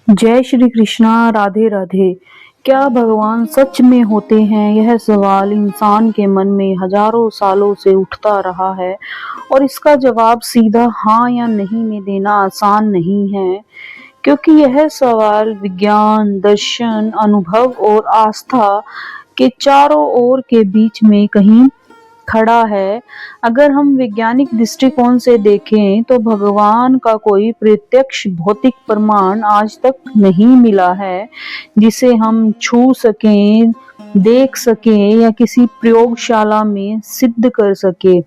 जय श्री कृष्णा। राधे राधे। क्या भगवान सच में होते हैं? यह सवाल इंसान के मन में हजारों सालों से उठता रहा है और इसका जवाब सीधा हाँ या नहीं में देना आसान नहीं है, क्योंकि यह सवाल विज्ञान, दर्शन, अनुभव और आस्था के चारों ओर के बीच में कहीं खड़ा है। अगर हम वैज्ञानिक दृष्टिकोण से देखें तो भगवान का कोई प्रत्यक्ष भौतिक प्रमाण आज तक नहीं मिला है जिसे हम छू सकें, देख सकें या किसी प्रयोगशाला में सिद्ध कर सके।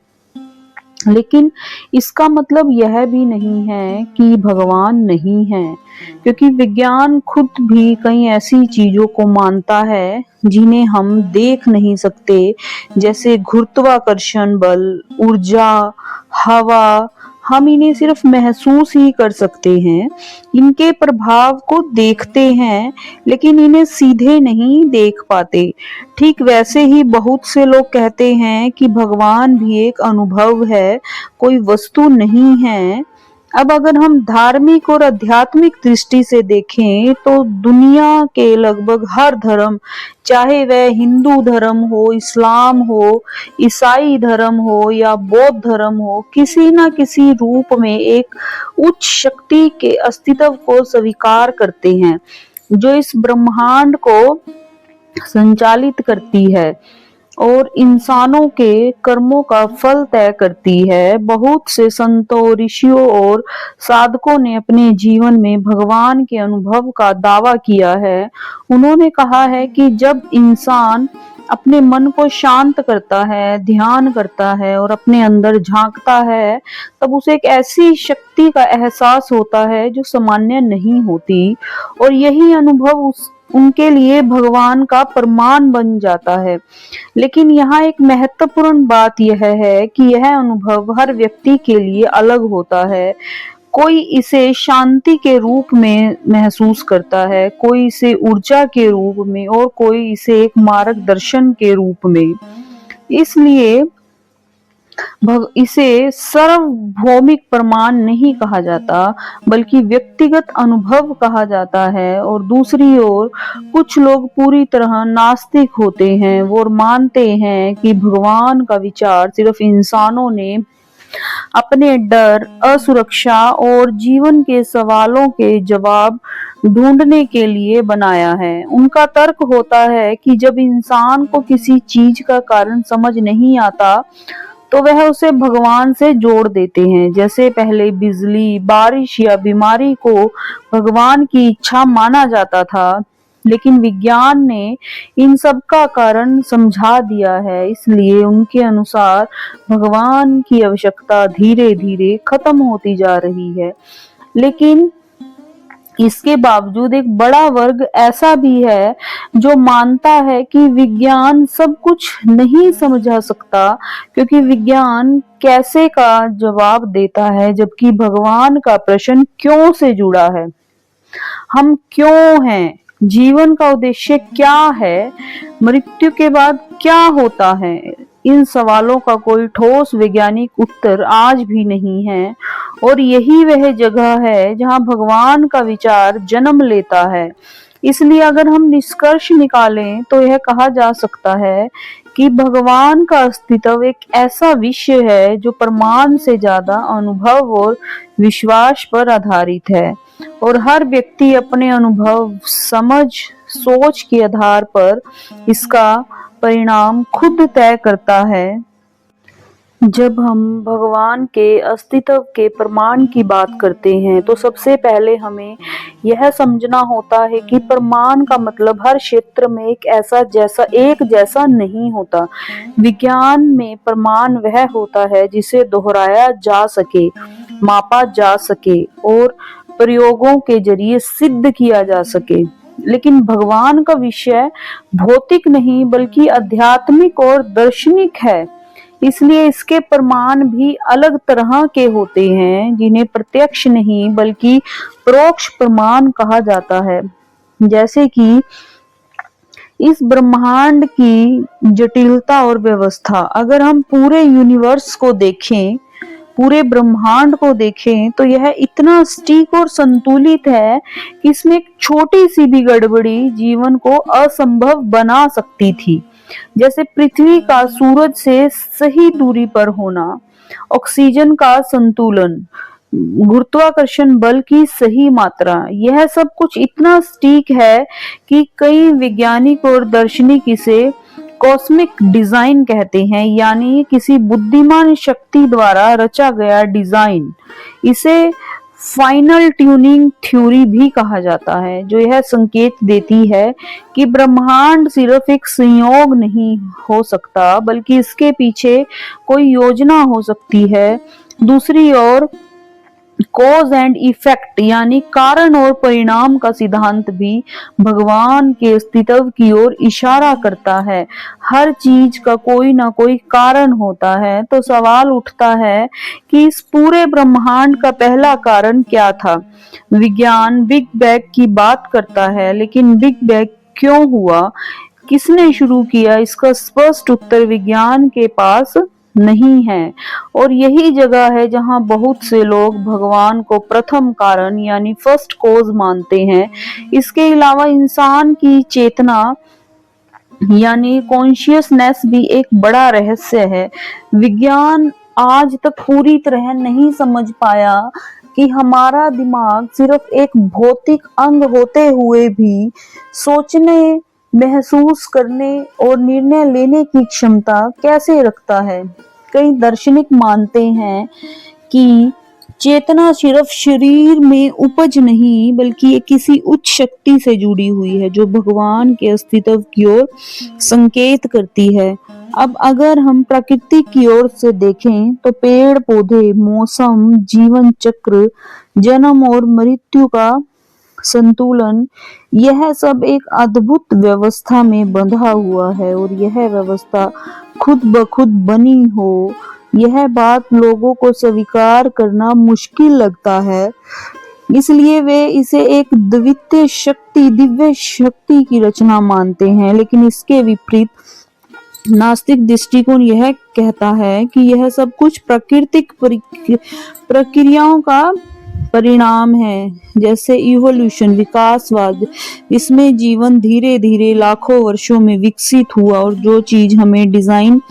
लेकिन इसका मतलब यह भी नहीं है कि भगवान नहीं है, क्योंकि विज्ञान खुद भी कई ऐसी चीजों को मानता है जिन्हें हम देख नहीं सकते, जैसे गुरुत्वाकर्षण बल, ऊर्जा, हवा। हम इन्हें सिर्फ महसूस ही कर सकते हैं, इनके प्रभाव को देखते हैं, लेकिन इन्हें सीधे नहीं देख पाते। ठीक वैसे ही बहुत से लोग कहते हैं कि भगवान भी एक अनुभव है, कोई वस्तु नहीं है। अब अगर हम धार्मिक और आध्यात्मिक दृष्टि से देखें तो दुनिया के लगभग हर धर्म, चाहे वह हिंदू धर्म हो, इस्लाम हो, ईसाई धर्म हो या बौद्ध धर्म हो, किसी न किसी रूप में एक उच्च शक्ति के अस्तित्व को स्वीकार करते हैं जो इस ब्रह्मांड को संचालित करती है और इंसानों के कर्मों का फल तय करती है। बहुत से संतों, ऋषियों और साधकों ने अपने जीवन में भगवान के अनुभव का दावा किया है। उन्होंने कहा है कि जब इंसान अपने मन को शांत करता है, ध्यान करता है और अपने अंदर झांकता है, तब उसे एक ऐसी शक्ति का एहसास होता है जो सामान्य नहीं होती, और यही अनुभव उनके लिए भगवान का प्रमाण बन जाता है। लेकिन यहाँ एक महत्वपूर्ण बात यह है कि यह अनुभव हर व्यक्ति के लिए अलग होता है। कोई इसे शांति के रूप में महसूस करता है, कोई इसे ऊर्जा के रूप में और कोई इसे एक मार्गदर्शन के रूप में। इसलिए इसे सार्वभौमिक प्रमाण नहीं कहा जाता, बल्कि व्यक्तिगत अनुभव कहा जाता है। और दूसरी ओर कुछ लोग पूरी तरह नास्तिक होते हैं, वो मानते हैं कि भगवान का विचार सिर्फ इंसानों ने अपने डर, असुरक्षा और जीवन के सवालों के जवाब ढूंढने के लिए बनाया है। उनका तर्क होता है कि जब इंसान को किसी चीज का कारण समझ नहीं आता तो वह उसे भगवान से जोड़ देते हैं। जैसे पहले बिजली, बारिश या बीमारी को भगवान की इच्छा माना जाता था, लेकिन विज्ञान ने इन सब का कारण समझा दिया है। इसलिए उनके अनुसार भगवान की आवश्यकता धीरे धीरे खत्म होती जा रही है। लेकिन इसके बावजूद एक बड़ा वर्ग ऐसा भी है जो मानता है कि विज्ञान सब कुछ नहीं समझा सकता, क्योंकि विज्ञान कैसे का जवाब देता है, जबकि भगवान का प्रश्न क्यों से जुड़ा है। हम क्यों हैं? जीवन का उद्देश्य क्या है? मृत्यु के बाद क्या होता है? इन सवालों का कोई ठोस वैज्ञानिक उत्तर आज भी नहीं है, और यही वह जगह है जहां भगवान का विचार जन्म लेता है। इसलिए अगर हम निष्कर्ष निकालें तो यह कहा जा सकता है कि भगवान का अस्तित्व एक ऐसा विषय है जो प्रमाण से ज्यादा अनुभव और विश्वास पर आधारित है, और हर व्यक्ति अपने अनुभव, समझ, सोच के आधार पर इसका परिणाम खुद तय करता है। जब हम भगवान के अस्तित्व के प्रमाण की बात करते हैं तो सबसे पहले हमें यह समझना होता है कि प्रमाण का मतलब हर क्षेत्र में एक जैसा नहीं होता। विज्ञान में प्रमाण वह होता है जिसे दोहराया जा सके, मापा जा सके और प्रयोगों के जरिए सिद्ध किया जा सके। लेकिन भगवान का विषय भौतिक नहीं बल्कि आध्यात्मिक और दार्शनिक है, इसलिए इसके प्रमाण भी अलग तरह के होते हैं, जिन्हें प्रत्यक्ष नहीं बल्कि परोक्ष प्रमाण कहा जाता है। जैसे कि इस ब्रह्मांड की जटिलता और व्यवस्था, अगर हम पूरे यूनिवर्स को देखें पूरे ब्रह्मांड को देखें तो यह इतना सटीक और संतुलित है कि इसमें एक छोटी सी भी गड़बड़ी जीवन को असंभव बना सकती थी। जैसे पृथ्वी का सूरज से सही दूरी पर होना, ऑक्सीजन का संतुलन, गुरुत्वाकर्षण बल की सही मात्रा, यह सब कुछ इतना सटीक है कि कई वैज्ञानिक और दार्शनिक इसे कॉस्मिक डिजाइन कहते हैं, यानी किसी बुद्धिमान शक्ति द्वारा रचा गया डिजाइन। इसे फाइनल ट्यूनिंग थ्योरी भी कहा जाता है, जो यह संकेत देती है कि ब्रह्मांड सिर्फ एक संयोग नहीं हो सकता, बल्कि इसके पीछे कोई योजना हो सकती है। दूसरी ओर कॉज एंड इफेक्ट यानी कारण और परिणाम का सिद्धांत भी भगवान के अस्तित्व की ओर इशारा करता है। हर चीज का कोई ना कोई कारण होता है, तो सवाल उठता है कि इस पूरे ब्रह्मांड का पहला कारण क्या था। विज्ञान बिग बैंग की बात करता है, लेकिन बिग बैंग क्यों हुआ, किसने शुरू किया, इसका स्पष्ट उत्तर विज्ञान के पास नहीं है। और यही जगह है जहां बहुत से लोग भगवान को प्रथम कारण यानी फर्स्ट कॉज मानते हैं। इसके अलावा इंसान की चेतना यानी कॉन्शियसनेस भी एक बड़ा रहस्य है। विज्ञान आज तक पूरी तरह नहीं समझ पाया कि हमारा दिमाग सिर्फ एक भौतिक अंग होते हुए भी सोचने, महसूस करने और निर्णय लेने की क्षमता कैसे रखता है। कई दार्शनिक मानते हैं कि चेतना सिर्फ शरीर में उपज नहीं, बल्कि ये किसी उच्च शक्ति से जुड़ी हुई है, जो भगवान के अस्तित्व की ओर संकेत करती है। अब अगर हम प्रकृति की ओर से देखें तो पेड़ पौधे, मौसम, जीवन चक्र, जन्म और मृत्यु का संतुलन, यह सब एक अद्भुत व्यवस्था में बंधा हुआ है। और यह व्यवस्था खुद ब खुद बनी हो, यह बात लोगों को स्वीकार करना मुश्किल लगता है। इसलिए वे इसे एक दिव्य शक्ति की रचना मानते हैं। लेकिन इसके विपरीत नास्तिक दृष्टिकोण यह कहता है कि यह सब कुछ प्राकृतिक प्रक्रियाओं का परिणाम है, जैसे इवोल्यूशन विकासवाद। इसमें जीवन धीरे धीरे लाखों वर्षों में विकसित हुआ, और जो चीज हमें डिजाइन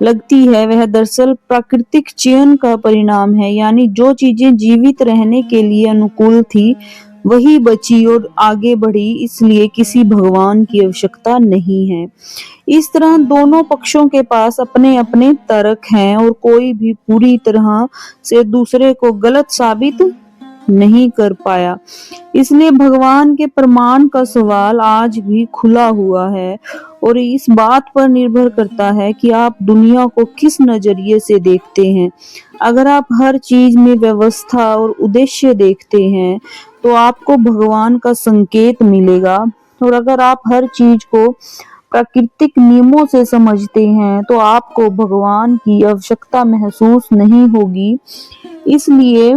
लगती है वह दरअसल प्राकृतिक चयन का परिणाम है। यानी जो चीजें जीवित रहने के लिए अनुकूल थी वही बची और आगे बढ़ी, इसलिए किसी भगवान की आवश्यकता नहीं है। इस तरह दोनों पक्षों के पास अपने अपने तर्क हैं, और कोई भी पूरी तरह से दूसरे को गलत साबित नहीं कर पाया। इसलिए भगवान के प्रमाण का सवाल आज भी खुला हुआ है, और इस बात पर निर्भर करता है कि आप दुनिया को किस नजरिए से देखते हैं। अगर आप हर चीज में व्यवस्था और उद्देश्य देखते हैं तो आपको भगवान का संकेत मिलेगा, और अगर आप हर चीज को प्राकृतिक नियमों से समझते हैं तो आपको भगवान की आवश्यकता महसूस नहीं होगी। इसलिए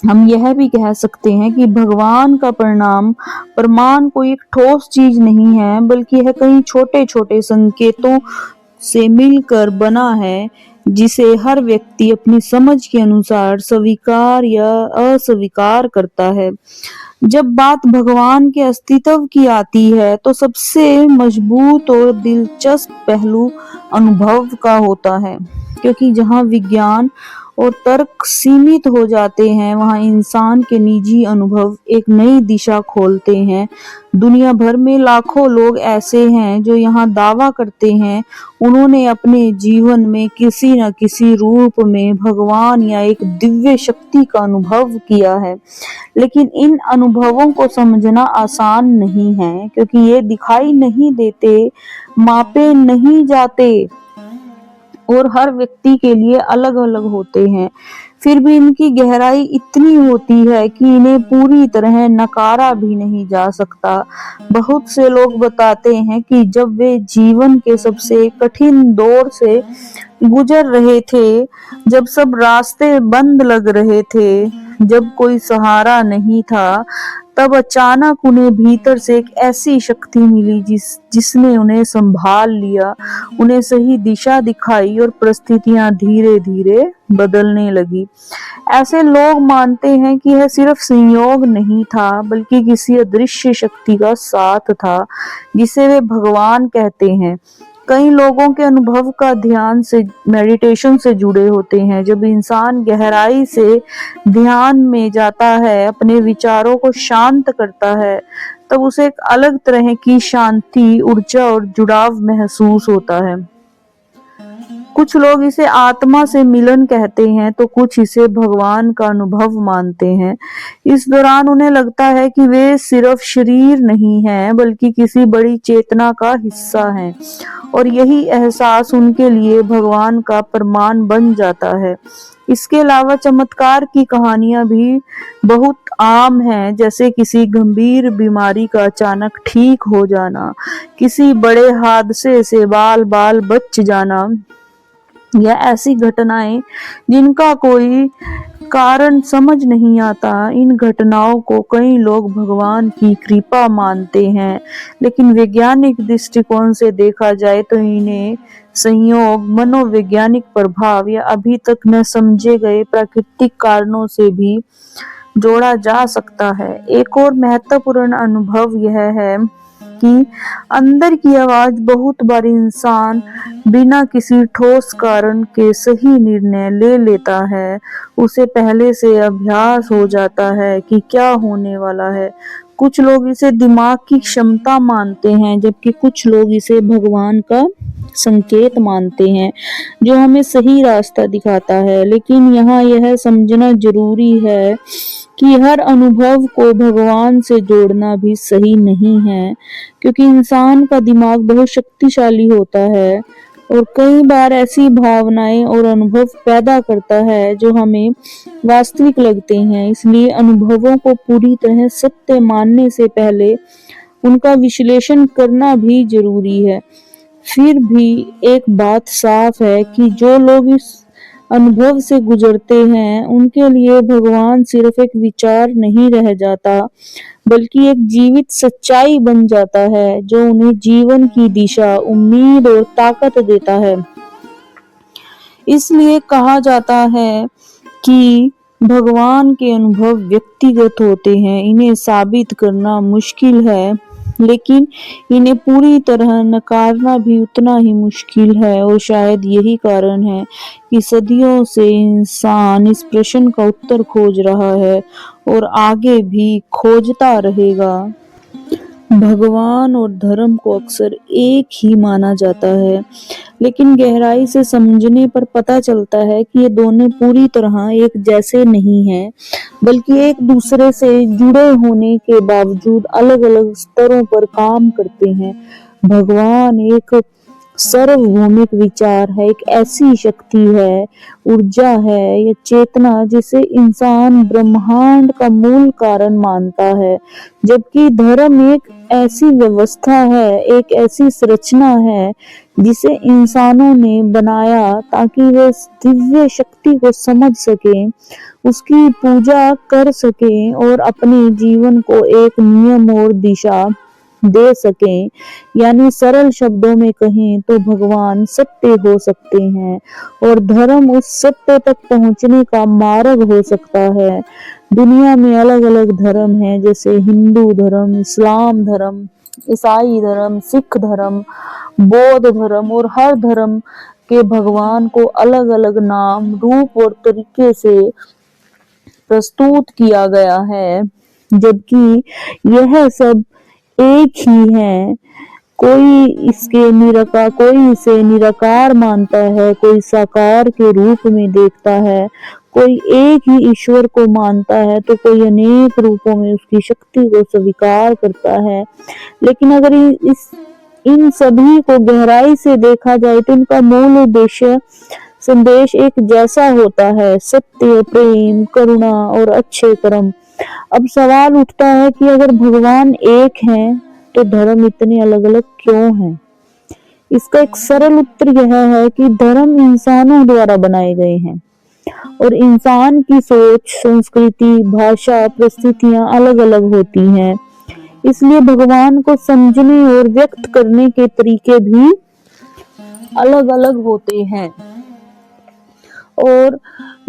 हम यह भी कह सकते हैं कि भगवान का प्रमाण कोई एक ठोस चीज नहीं है, बल्कि यह कई छोटे छोटे संकेतों से मिलकर बना है, जिसे हर व्यक्ति अपनी समझ के अनुसार स्वीकार या अस्वीकार करता है। जब बात भगवान के अस्तित्व की आती है तो सबसे मजबूत और दिलचस्प पहलू अनुभव का होता है, क्योंकि जहाँ विज्ञान और तर्क सीमित हो जाते हैं, वहां इंसान के निजी अनुभव एक नई दिशा खोलते हैं। दुनिया भर में लाखों लोग ऐसे हैं जो यहाँ दावा करते हैं उन्होंने अपने जीवन में किसी न किसी रूप में भगवान या एक दिव्य शक्ति का अनुभव किया है। लेकिन इन अनुभवों को समझना आसान नहीं है, क्योंकि ये दिखाई नहीं देते, मापे नहीं जाते और हर व्यक्ति के लिए अलग अलग होते हैं। फिर भी इनकी गहराई इतनी होती है कि इन्हें पूरी तरह नकारा भी नहीं जा सकता। बहुत से लोग बताते हैं कि जब वे जीवन के सबसे कठिन दौर से गुजर रहे थे, जब सब रास्ते बंद लग रहे थे, जब कोई सहारा नहीं था, तब अचानक उन्हें भीतर से एक ऐसी शक्ति मिली जिसने उन्हें संभाल लिया, उन्हें सही दिशा दिखाई और परिस्थितियां धीरे धीरे बदलने लगी। ऐसे लोग मानते हैं कि यह सिर्फ संयोग नहीं था, बल्कि किसी अदृश्य शक्ति का साथ था, जिसे वे भगवान कहते हैं। कई लोगों के अनुभव का ध्यान से मेडिटेशन से जुड़े होते हैं। जब इंसान गहराई से ध्यान में जाता है, अपने विचारों को शांत करता है, तब उसे एक अलग तरह की शांति, ऊर्जा और जुड़ाव महसूस होता है। कुछ लोग इसे आत्मा से मिलन कहते हैं, तो कुछ इसे भगवान का अनुभव मानते हैं। इस दौरान उन्हें लगता है कि वे सिर्फ शरीर नहीं हैं, बल्कि किसी बड़ी चेतना का हिस्सा हैं, और यही एहसास उनके लिए भगवान का प्रमाण बन जाता है। इसके अलावा चमत्कार की कहानियां भी बहुत आम हैं, जैसे किसी गंभीर बीमारी का अचानक ठीक हो जाना, किसी बड़े हादसे से बाल बाल बच जाना, या ऐसी घटनाएं जिनका कोई कारण समझ नहीं आता। इन घटनाओं को कई लोग भगवान की कृपा मानते हैं, लेकिन वैज्ञानिक दृष्टिकोण से देखा जाए तो इन्हें संयोग, मनोवैज्ञानिक प्रभाव या अभी तक न समझे गए प्राकृतिक कारणों से भी जोड़ा जा सकता है। एक और महत्वपूर्ण अनुभव यह है कि अंदर की आवाज बहुत बार इंसान बिना किसी ठोस कारण के सही निर्णय ले लेता है। उसे पहले से अभ्यास हो जाता है कि क्या होने वाला है। कुछ लोग इसे दिमाग की क्षमता मानते हैं, जबकि कुछ लोग इसे भगवान का संकेत मानते हैं, जो हमें सही रास्ता दिखाता है। लेकिन यहाँ यह समझना जरूरी है कि हर अनुभव को भगवान से जोड़ना भी सही नहीं है, क्योंकि इंसान का दिमाग बहुत शक्तिशाली होता है और कई बार ऐसी भावनाएं और अनुभव पैदा करता है जो हमें वास्तविक लगते हैं। इसलिए अनुभवों को पूरी तरह सत्य मानने से पहले उनका विश्लेषण करना भी जरूरी है। फिर भी एक बात साफ है कि जो लोग इस अनुभव से गुजरते हैं, उनके लिए भगवान सिर्फ एक विचार नहीं रह जाता, बल्कि एक जीवित सच्चाई बन जाता है, जो उन्हें जीवन की दिशा, उम्मीद और ताकत देता है। इसलिए कहा जाता है कि भगवान के अनुभव व्यक्तिगत होते हैं, इन्हें साबित करना मुश्किल है, लेकिन इन्हें पूरी तरह नकारना भी उतना ही मुश्किल है। और शायद यही कारण है कि सदियों से इंसान इस प्रश्न का उत्तर खोज रहा है और आगे भी खोजता रहेगा। भगवान और धर्म को अक्सर एक ही माना जाता है, लेकिन गहराई से समझने पर पता चलता है कि ये दोनों पूरी तरह एक जैसे नहीं हैं, बल्कि एक दूसरे से जुड़े होने के बावजूद अलग अलग स्तरों पर काम करते हैं। भगवान एक सार्वभौमिक विचार है, एक ऐसी शक्ति है, ऊर्जा है या चेतना जिसे इंसान ब्रह्मांड का मूल कारण मानता है, जबकि धर्म एक ऐसी व्यवस्था है, एक ऐसी संरचना है जिसे इंसानों ने बनाया ताकि वे दिव्य शक्ति को समझ सकें, उसकी पूजा कर सकें और अपने जीवन को एक नियम और दिशा दे सकें। यानी सरल शब्दों में कहें तो भगवान सत्य हो सकते हैं और धर्म उस सत्य तक पहुंचने का मार्ग हो सकता है। दुनिया में अलग अलग धर्म हैं, जैसे हिंदू धर्म, इस्लाम धर्म, ईसाई धर्म, सिख धर्म, बौद्ध धर्म, और हर धर्म के भगवान को अलग अलग नाम, रूप और तरीके से प्रस्तुत किया गया है, जबकि यह सब एक ही है। कोई इसे निराकार मानता है, कोई साकार के रूप में देखता है, कोई एक ही ईश्वर को मानता है, तो कोई अनेक रूपों में उसकी शक्ति को स्वीकार करता है। लेकिन अगर इन सभी को गहराई से देखा जाए तो इनका मूल उद्देश्य, संदेश एक जैसा होता है: सत्य, प्रेम, करुणा और अच्छे कर्म। अब सवाल उठता है कि अगर भगवान एक हैं, तो धर्म इतने अलग अलग क्यों हैं? इसका एक सरल उत्तर यह है कि धर्म इंसानों द्वारा बनाए गए हैं। और इंसान की सोच, संस्कृति, भाषा, परिस्थितियां अलग अलग होती हैं। इसलिए भगवान को समझने और व्यक्त करने के तरीके भी अलग अलग होते हैं। और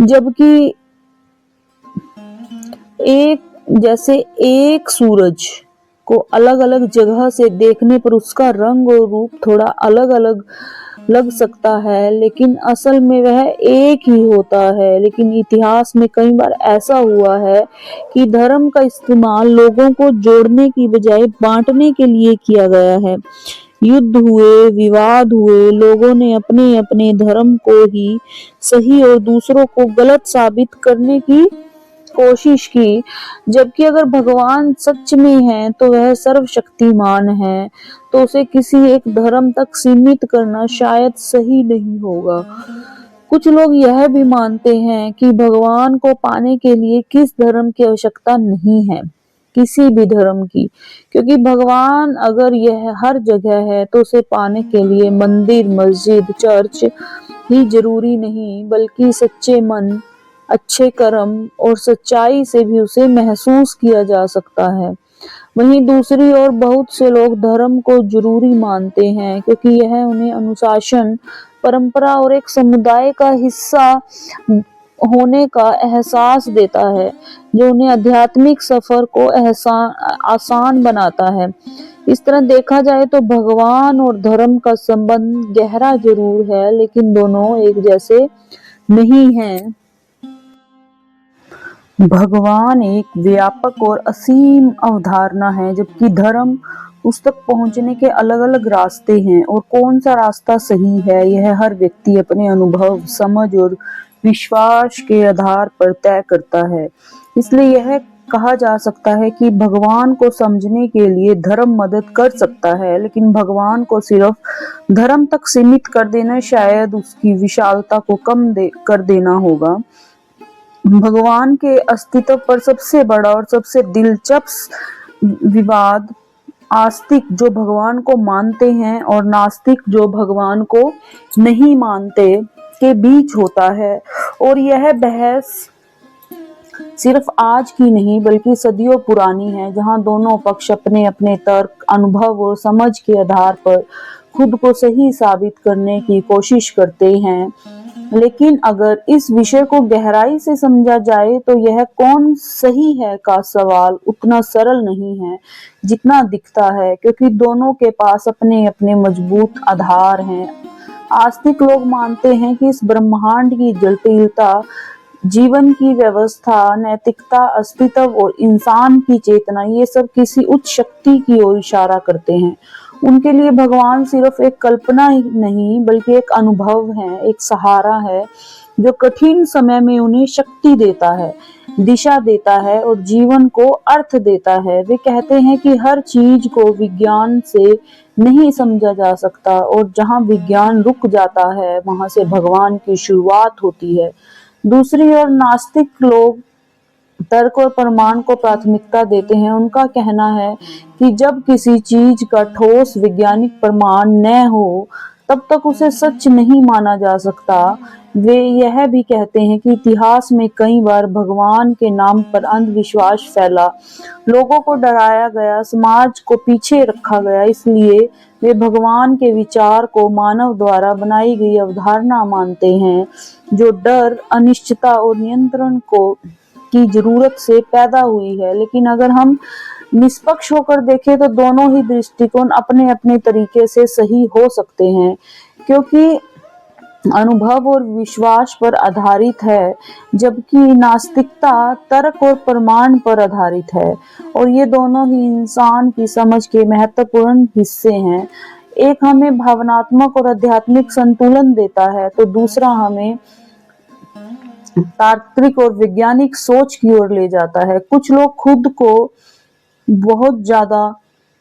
जबकि एक जैसे एक सूरज को अलग अलग जगह से देखने पर उसका रंग और रूप थोड़ा अलग अलग लग सकता है, लेकिन असल में वह एक ही होता है। लेकिन इतिहास में कई बार ऐसा हुआ है कि धर्म का इस्तेमाल लोगों को जोड़ने की बजाय बांटने के लिए किया गया है। युद्ध हुए, विवाद हुए, लोगों ने अपने अपने धर्म को ही सही और दूसरों को गलत साबित करने की कोशिश की। जबकि अगर भगवान सच में है तो वह सर्वशक्तिमान है, तो उसे किसी एक धर्म तक सीमित करना शायद सही नहीं होगा। कुछ लोग यह भी मानते हैं कि भगवान को पाने के लिए किस धर्म की आवश्यकता नहीं है, किसी भी धर्म की, क्योंकि भगवान अगर यह हर जगह है तो उसे पाने के लिए मंदिर, मस्जिद, चर्च ही जरूरी नहीं, बल्कि सच्चे मन, अच्छे कर्म और सच्चाई से भी उसे महसूस किया जा सकता है। वहीं दूसरी ओर बहुत से लोग धर्म को जरूरी मानते हैं, क्योंकि यह उन्हें अनुशासन, परंपरा और एक समुदाय का हिस्सा होने का एहसास देता है, जो उन्हें आध्यात्मिक सफर को आसान बनाता है। इस तरह देखा जाए तो भगवान और धर्म का संबंध गहरा जरूर है, लेकिन दोनों एक जैसे नहीं हैं। भगवान एक व्यापक और असीम अवधारणा है, जबकि धर्म उस तक पहुंचने के अलग अलग रास्ते हैं, और कौन सा रास्ता सही है यह हर व्यक्ति अपने अनुभव, समझ और विश्वास के आधार पर तय करता है। इसलिए यह कहा जा सकता है कि भगवान को समझने के लिए धर्म मदद कर सकता है, लेकिन भगवान को सिर्फ धर्म तक सीमित कर देना शायद उसकी विशालता को कर देना होगा। भगवान के अस्तित्व पर सबसे बड़ा और सबसे दिलचस्प विवाद आस्तिक जो भगवान को मानते हैं और नास्तिक जो भगवान को नहीं मानते के बीच होता है। और यह बहस सिर्फ आज की नहीं बल्कि सदियों पुरानी है, जहां दोनों पक्ष अपने अपने तर्क, अनुभव और समझ के आधार पर खुद को सही साबित करने की कोशिश करते हैं। लेकिन अगर इस विषय को गहराई से समझा जाए तो यह कौन सही है का सवाल उतना सरल नहीं है जितना दिखता है, क्योंकि दोनों के पास अपने अपने मजबूत आधार हैं। आस्तिक लोग मानते हैं कि इस ब्रह्मांड की जटिलता, जीवन की व्यवस्था, नैतिकता, अस्तित्व और इंसान की चेतना, ये सब किसी उच्च शक्ति की ओर इशारा करते हैं। उनके लिए भगवान सिर्फ एक कल्पना ही नहीं बल्कि एक अनुभव है, एक सहारा है जो कठिन समय में उन्हें शक्ति देता है, दिशा देता है और जीवन को अर्थ देता है। वे कहते हैं कि हर चीज को विज्ञान से नहीं समझा जा सकता, और जहां विज्ञान रुक जाता है वहां से भगवान की शुरुआत होती है। दूसरी ओर नास्तिक लोग तर्क और प्रमाण को प्राथमिकता देते हैं। उनका कहना है कि जब किसी चीज का ठोस वैज्ञानिक प्रमाण न हो तब तक उसे सच नहीं माना जा सकता। वे यह भी कहते हैं कि इतिहास में कई बार भगवान के नाम पर अंधविश्वास फैला, लोगों को डराया गया, समाज को पीछे रखा गया। इसलिए वे भगवान के विचार को मानव द्वारा बनाई गई अवधारणा मानते हैं, जो डर, अनिश्चितता और नियंत्रण को की जरूरत से पैदा हुई है। लेकिन अगर हम निष्पक्ष होकर देखें तो दोनों ही दृष्टिकोण अपने अपने तरीके से सही हो सकते हैं, क्योंकि अनुभव और विश्वास पर आधारित है, जबकि नास्तिकता तर्क और प्रमाण पर आधारित है। और ये दोनों ही इंसान की समझ के महत्वपूर्ण हिस्से हैं। एक हमें भावनात्मक और आध्यात्मिक संतुलन देता है, तो दूसरा हमें तार्किक और वैज्ञानिक सोच की ओर ले जाता है। कुछ लोग खुद को बहुत ज्यादा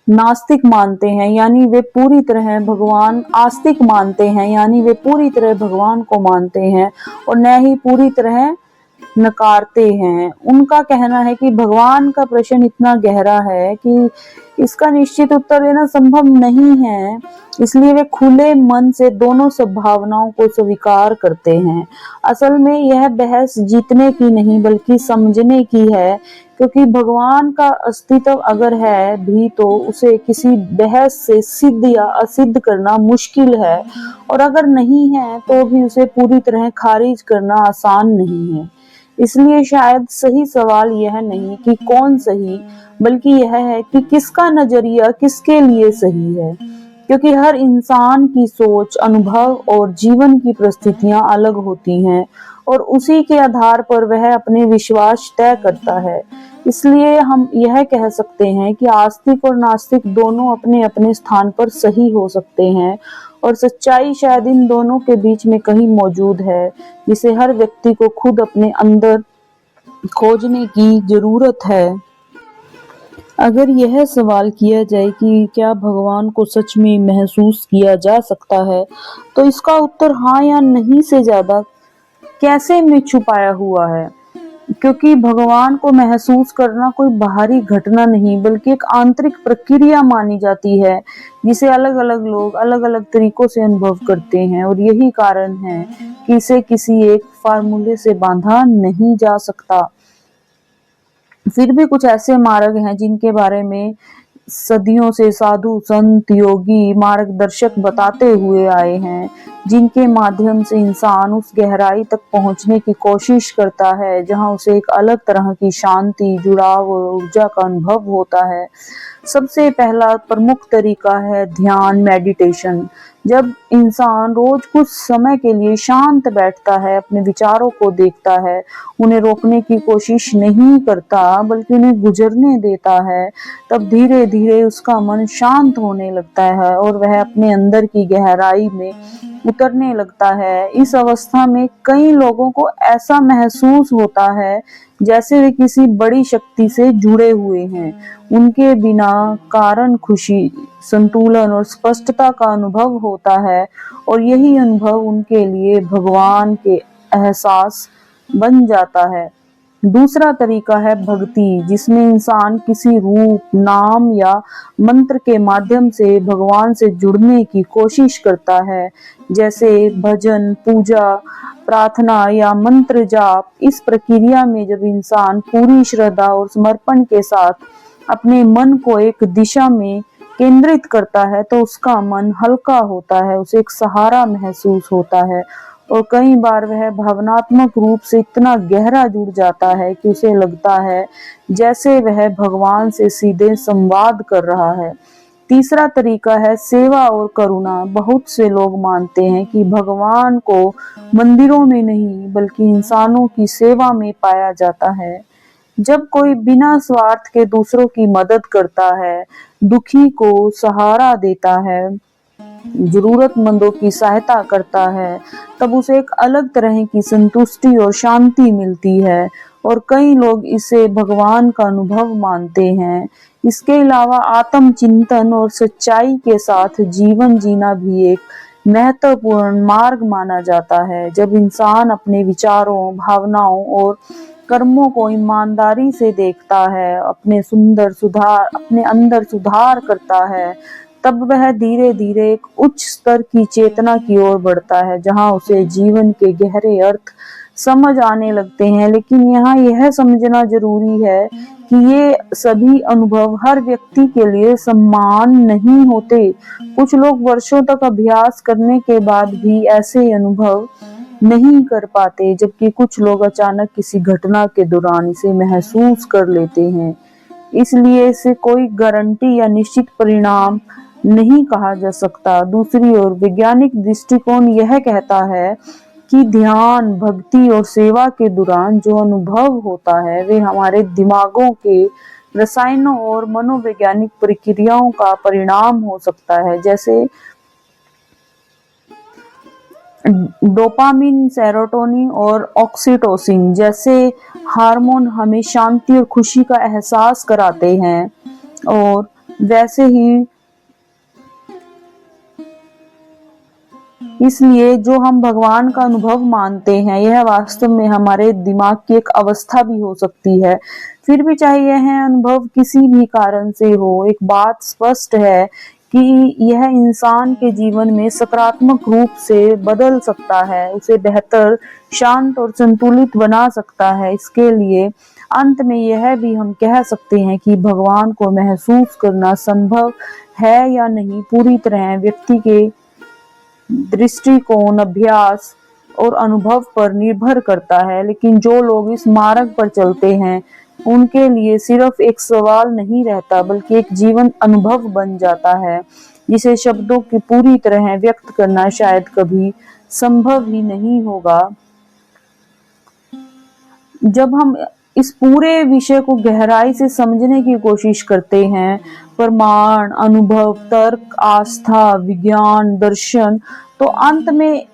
नास्तिक मानते हैं, यानी वे पूरी तरह भगवान आस्तिक मानते हैं, यानी वे पूरी तरह भगवान को मानते हैं और न ही पूरी तरह नकारते हैं। उनका कहना है कि भगवान का प्रश्न इतना गहरा है कि इसका निश्चित उत्तर देना संभव नहीं है, इसलिए वे खुले मन से दोनों संभावनाओं को स्वीकार करते हैं। असल में यह बहस जीतने की नहीं बल्कि समझने की है, क्योंकि भगवान का अस्तित्व अगर है भी तो उसे किसी बहस से सिद्ध या असिद्ध करना मुश्किल है, और अगर नहीं है तो भी उसे पूरी तरह खारिज करना आसान नहीं है। इसलिए शायद सही सवाल यह नहीं कि कौन सही, बल्कि यह है कि किसका नजरिया किसके लिए सही है, क्योंकि हर इंसान की सोच, अनुभव और जीवन की परिस्थितियां अलग होती हैं और उसी के आधार पर वह अपने विश्वास तय करता है। इसलिए हम यह कह सकते हैं कि आस्तिक और नास्तिक दोनों अपने अपने स्थान पर सही हो सकते हैं, और सच्चाई शायद इन दोनों के बीच में कहीं मौजूद है, जिसे हर व्यक्ति को खुद अपने अंदर खोजने की जरूरत है। अगर यह सवाल किया जाए कि क्या भगवान को सच में महसूस किया जा सकता है, तो इसका उत्तर हाँ या नहीं से ज्यादा कैसे में छुपाया हुआ है, क्योंकि भगवान को महसूस करना कोई बाहरी घटना नहीं बल्कि एक आंतरिक प्रक्रिया मानी जाती है, जिसे अलग अलग लोग अलग अलग तरीकों से अनुभव करते हैं, और यही कारण है कि इसे किसी एक फार्मूले से बांधा नहीं जा सकता। फिर भी कुछ ऐसे मार्ग हैं जिनके बारे में सदियों से साधु संत योगी मार्गदर्शक बताते हुए आए हैं, जिनके माध्यम से इंसान उस गहराई तक पहुंचने की कोशिश करता है जहां उसे एक अलग तरह की शांति, जुड़ाव और ऊर्जा का अनुभव होता है। सबसे पहला प्रमुख तरीका है ध्यान, मेडिटेशन। जब इंसान रोज कुछ समय के लिए शांत बैठता है, अपने विचारों को देखता है, उन्हें रोकने की कोशिश नहीं करता बल्कि उन्हें गुजरने देता है, तब धीरे धीरे उसका मन शांत होने लगता है और वह अपने अंदर की गहराई में उतरने लगता है। इस अवस्था में कई लोगों को ऐसा महसूस होता है जैसे वे किसी बड़ी शक्ति से जुड़े हुए हैं। उनके बिना कारण खुशी, संतुलन और स्पष्टता का अनुभव होता है, और यही अनुभव उनके लिए भगवान के एहसास बन जाता है। दूसरा तरीका है भक्ति, जिसमें इंसान किसी रूप, नाम या मंत्र के माध्यम से भगवान से जुड़ने की कोशिश करता है, जैसे भजन, पूजा, प्रार्थना या मंत्र जाप। इस प्रक्रिया में जब इंसान पूरी श्रद्धा और समर्पण के साथ अपने मन को एक दिशा में केंद्रित करता है तो उसका मन हल्का होता है, उसे एक सहारा महसूस होता है, और कई बार वह भावनात्मक रूप से इतना गहरा जुड़ जाता है कि उसे लगता है जैसे वह भगवान से सीधे संवाद कर रहा है। तीसरा तरीका है सेवा और करुणा। बहुत से लोग मानते हैं कि भगवान को मंदिरों में नहीं बल्कि इंसानों की सेवा में पाया जाता है। जब कोई बिना स्वार्थ के दूसरों की मदद करता है, दुखी को सहारा देता है, जरूरतमंदों की सहायता करता है, तब उसे एक अलग तरह की संतुष्टि और शांति मिलती है, और कई लोग इसे भगवान का अनुभव मानते हैं। इसके अलावा आत्मचिंतन और सच्चाई के साथ जीवन जीना भी एक महत्वपूर्ण मार्ग माना जाता है। जब इंसान अपने विचारों, भावनाओं और कर्मों को ईमानदारी से देखता है, अपने अंदर सुधार करता है, तब वह धीरे धीरे एक उच्च स्तर की चेतना की ओर बढ़ता है, जहां उसे जीवन के गहरे अर्थ समझ आने लगते हैं। लेकिन यहाँ यह समझना जरूरी है कि ये सभी अनुभव हर व्यक्ति के लिए समान नहीं होते। कुछ लोग वर्षों तक अभ्यास करने के बाद भी ऐसे अनुभव नहीं कर पाते, जबकि कुछ लोग अचानक किसी घटना के दौरान इसे महसूस कर लेते हैं। इसलिए इसे कोई गारंटी या निश्चित परिणाम नहीं कहा जा सकता। दूसरी ओर वैज्ञानिक दृष्टिकोण यह कहता है कि ध्यान, भक्ति और सेवा के दौरान जो अनुभव होता है वे हमारे दिमागों के रसायनों और मनोवैज्ञानिक प्रक्रियाओं का परिणाम हो सकता है, जैसे डोपामिन, सेरोटोनिन और ऑक्सीटोसिन जैसे हार्मोन हमें शांति और खुशी का एहसास कराते हैं, इसलिए जो हम भगवान का अनुभव मानते हैं यह वास्तव में हमारे दिमाग की एक अवस्था भी हो सकती है। फिर भी चाहे यह अनुभव किसी भी कारण से हो, एक बात स्पष्ट है कि यह इंसान के जीवन में सकारात्मक रूप से बदल सकता है, उसे बेहतर, शांत और संतुलित बना सकता है। इसके लिए अंत में यह भी हम कह सकते हैं कि भगवान को महसूस करना संभव है या नहीं पूरी तरह व्यक्ति के दृष्टिकोण, अभ्यास और अनुभव पर निर्भर करता है। लेकिन जो लोग इस मार्ग पर चलते हैं उनके लिए सिर्फ एक सवाल नहीं रहता बल्कि एक जीवन अनुभव बन जाता है जिसे शब्दों की पूरी तरह व्यक्त करना शायद कभी संभव ही नहीं होगा। जब हम इस पूरे विषय को गहराई से समझने की कोशिश करते हैं, प्रमाण, अनुभव, तर्क, आस्था, विज्ञान, दर्शन, तो अंत में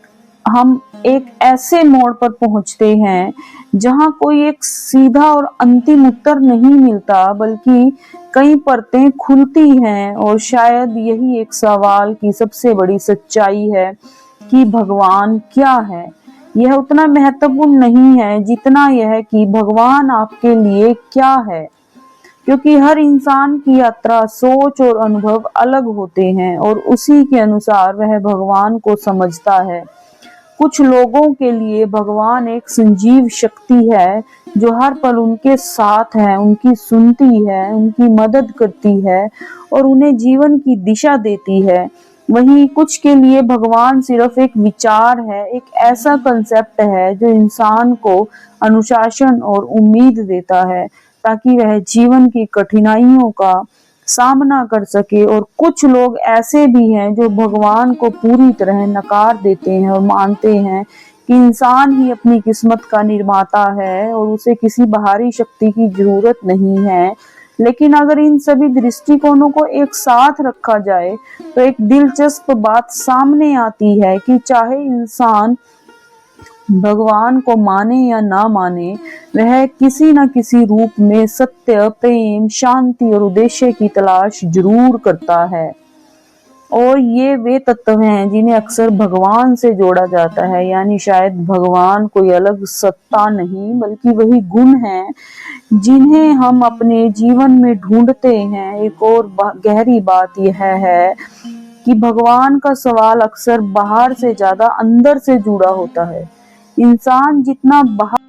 हम एक ऐसे मोड़ पर पहुंचते हैं जहां कोई एक सीधा और अंतिम उत्तर नहीं मिलता बल्कि कई परतें खुलती हैं। और शायद यही एक सवाल की सबसे बड़ी सच्चाई है कि भगवान क्या है। यह उतना महत्वपूर्ण नहीं है जितना यह कि भगवान आपके लिए क्या है, क्योंकि हर इंसान की यात्रा, सोच और अनुभव अलग होते हैं और उसी के अनुसार वह भगवान को समझता है। कुछ लोगों के लिए भगवान एक संजीव शक्ति है जो हर पल उनके साथ है, उनकी सुनती है, उनकी मदद करती है और उन्हें जीवन की दिशा देती है। वहीं कुछ के लिए भगवान सिर्फ एक विचार है, एक ऐसा कंसेप्ट है जो इंसान को अनुशासन और उम्मीद देता है ताकि वह जीवन की कठिनाइयों का सामना कर सके। और कुछ लोग ऐसे भी हैं जो भगवान को पूरी तरह नकार देते हैं और मानते हैं कि इंसान ही अपनी किस्मत का निर्माता है और उसे किसी बाहरी शक्ति की जरूरत नहीं है। लेकिन अगर इन सभी दृष्टिकोणों को एक साथ रखा जाए तो एक दिलचस्प बात सामने आती है कि चाहे इंसान भगवान को माने या ना माने, वह किसी न किसी रूप में सत्य, प्रेम, शांति और उद्देश्य की तलाश जरूर करता है। और ये वे तत्व हैं जिन्हें अक्सर भगवान से जोड़ा जाता है, यानी शायद भगवान कोई अलग सत्ता नहीं बल्कि वही गुण हैं जिन्हें हम अपने जीवन में ढूंढते हैं। एक और गहरी बात यह है कि भगवान का सवाल अक्सर बाहर से ज्यादा अंदर से जुड़ा होता है। इंसान जितना बाहर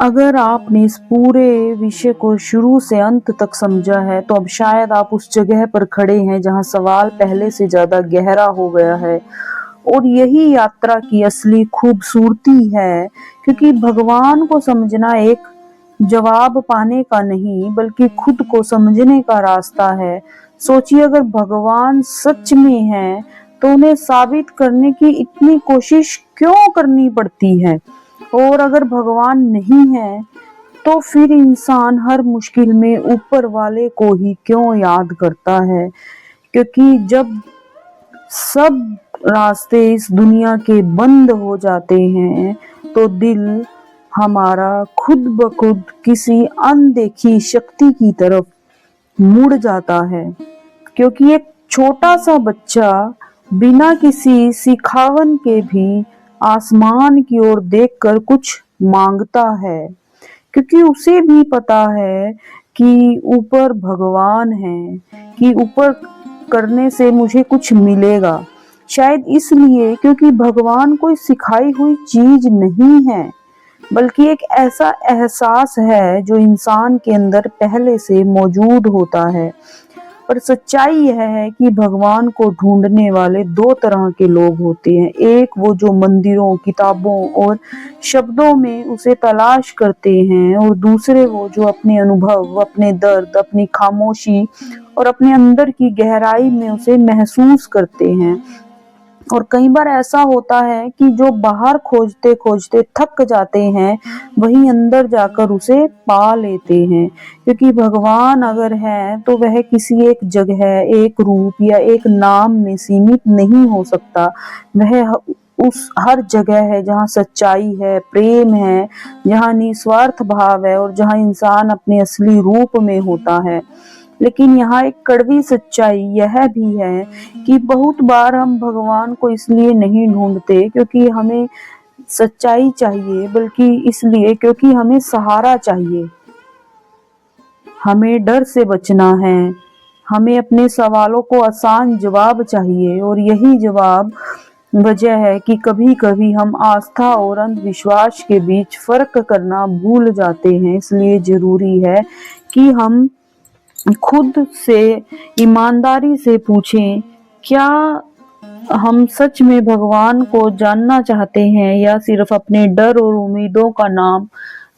अगर आपने इस पूरे विषय को शुरू से अंत तक समझा है तो अब शायद आप उस जगह पर खड़े हैं जहां सवाल पहले से ज्यादा गहरा हो गया है। और यही यात्रा की असली खूबसूरती है, क्योंकि भगवान को समझना एक जवाब पाने का नहीं बल्कि खुद को समझने का रास्ता है। सोचिए, अगर भगवान सच में है तो उन्हें साबित करने की इतनी कोशिश क्यों करनी पड़ती है? और अगर भगवान नहीं है तो फिर इंसान हर मुश्किल में ऊपर वाले को ही क्यों याद करता है? क्योंकि जब सब रास्ते इस दुनिया के बंद हो जाते हैं तो दिल हमारा खुद ब खुद किसी अनदेखी शक्ति की तरफ मुड़ जाता है, क्योंकि एक छोटा सा बच्चा बिना किसी सिखावन के भी आसमान की ओर देखकर कुछ मांगता है, क्योंकि उसे भी पता है कि ऊपर भगवान है, कि ऊपर करने से मुझे कुछ मिलेगा। शायद इसलिए क्योंकि भगवान कोई सिखाई हुई चीज नहीं है, बल्कि एक ऐसा एहसास है जो इंसान के अंदर पहले से मौजूद होता है। पर सच्चाई यह है कि भगवान को ढूंढने वाले दो तरह के लोग होते हैं। एक वो जो मंदिरों, किताबों और शब्दों में उसे तलाश करते हैं, और दूसरे वो जो अपने अनुभव, अपने दर्द, अपनी खामोशी और अपने अंदर की गहराई में उसे महसूस करते हैं। और कई बार ऐसा होता है कि जो बाहर खोजते खोजते थक जाते हैं, वही अंदर जाकर उसे पा लेते हैं। क्योंकि भगवान अगर है तो वह किसी एक जगह, एक रूप या एक नाम में सीमित नहीं हो सकता। वह उस हर जगह है जहाँ सच्चाई है, प्रेम है, जहाँ निस्वार्थ भाव है और जहाँ इंसान अपने असली रूप में होता है। लेकिन यहाँ एक कड़वी सच्चाई यह भी है कि बहुत बार हम भगवान को इसलिए नहीं ढूंढते क्योंकि हमें सच्चाई चाहिए, बल्कि इसलिए क्योंकि हमें सहारा चाहिए। हमें डर से बचना है, हमें अपने सवालों को आसान जवाब चाहिए, और यही जवाब वजह है कि कभी कभी हम आस्था और अंधविश्वास के बीच फर्क करना भूल जाते हैं। इसलिए जरूरी है कि हम खुद से ईमानदारी से पूछें, क्या हम सच में भगवान को जानना चाहते हैं या सिर्फ अपने डर और उम्मीदों का नाम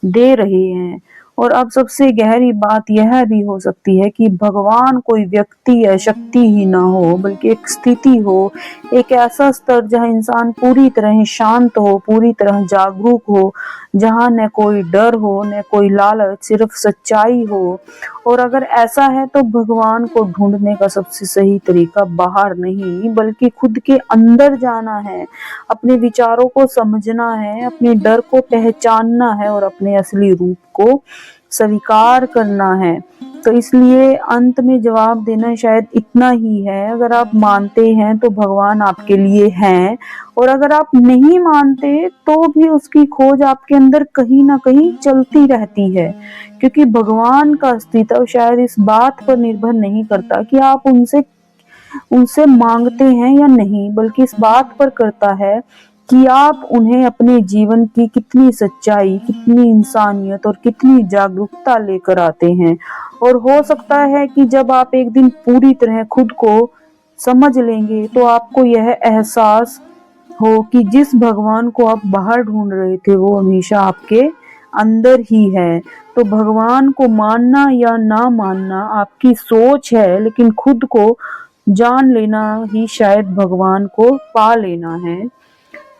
दे रहे हैं। और अब सबसे गहरी बात यह भी हो सकती है कि भगवान कोई व्यक्ति या शक्ति ही ना हो, बल्कि एक स्थिति हो, एक ऐसा स्तर जहां इंसान पूरी तरह शांत हो, पूरी तरह जागरूक हो, जहां न कोई डर हो, न कोई लालच, सिर्फ सच्चाई हो। और अगर ऐसा है तो भगवान को ढूंढने का सबसे सही तरीका बाहर नहीं, बल्कि खुद के अंदर जाना है, अपने विचारों को समझना है, अपने डर को पहचानना है और अपने असली रूप को स्वीकार करना है। तो इसलिए अंत में जवाब देना शायद इतना ही है, अगर आप मानते हैं तो भगवान आपके लिए हैं, और अगर आप नहीं मानते तो भी उसकी खोज आपके अंदर कहीं ना कहीं चलती रहती है। क्योंकि भगवान का अस्तित्व शायद इस बात पर निर्भर नहीं करता कि आप उनसे उनसे मांगते हैं या नहीं, बल्कि इस बात पर करता है कि आप उन्हें अपने जीवन की कितनी सच्चाई, कितनी इंसानियत और कितनी जागरूकता लेकर आते हैं। और हो सकता है कि जब आप एक दिन पूरी तरह खुद को समझ लेंगे तो आपको यह एहसास हो कि जिस भगवान को आप बाहर ढूंढ रहे थे वो हमेशा आपके अंदर ही है। तो भगवान को मानना या ना मानना आपकी सोच है, लेकिन खुद को जान लेना ही शायद भगवान को पा लेना है।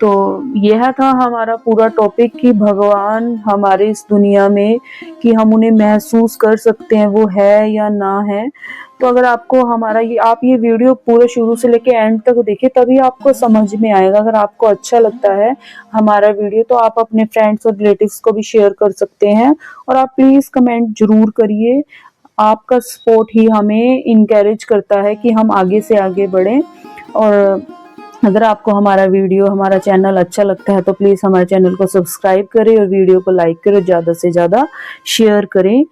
तो यह था हमारा पूरा टॉपिक कि भगवान हमारे इस दुनिया में, कि हम उन्हें महसूस कर सकते हैं वो है या ना है। तो अगर आपको हमारा आप ये वीडियो पूरे शुरू से लेके एंड तक देखें, तभी आपको समझ में आएगा। अगर आपको अच्छा लगता है हमारा वीडियो तो आप अपने फ्रेंड्स और रिलेटिव्स को भी शेयर कर सकते हैं, और आप प्लीज कमेंट जरूर करिए। आपका सपोर्ट ही हमें इनकरेज करता है कि हम आगे से आगे बढ़ें। और अगर आपको हमारा वीडियो, हमारा चैनल अच्छा लगता है तो प्लीज हमारे चैनल को सब्सक्राइब करें और वीडियो को लाइक करें, ज्यादा से ज्यादा शेयर करें।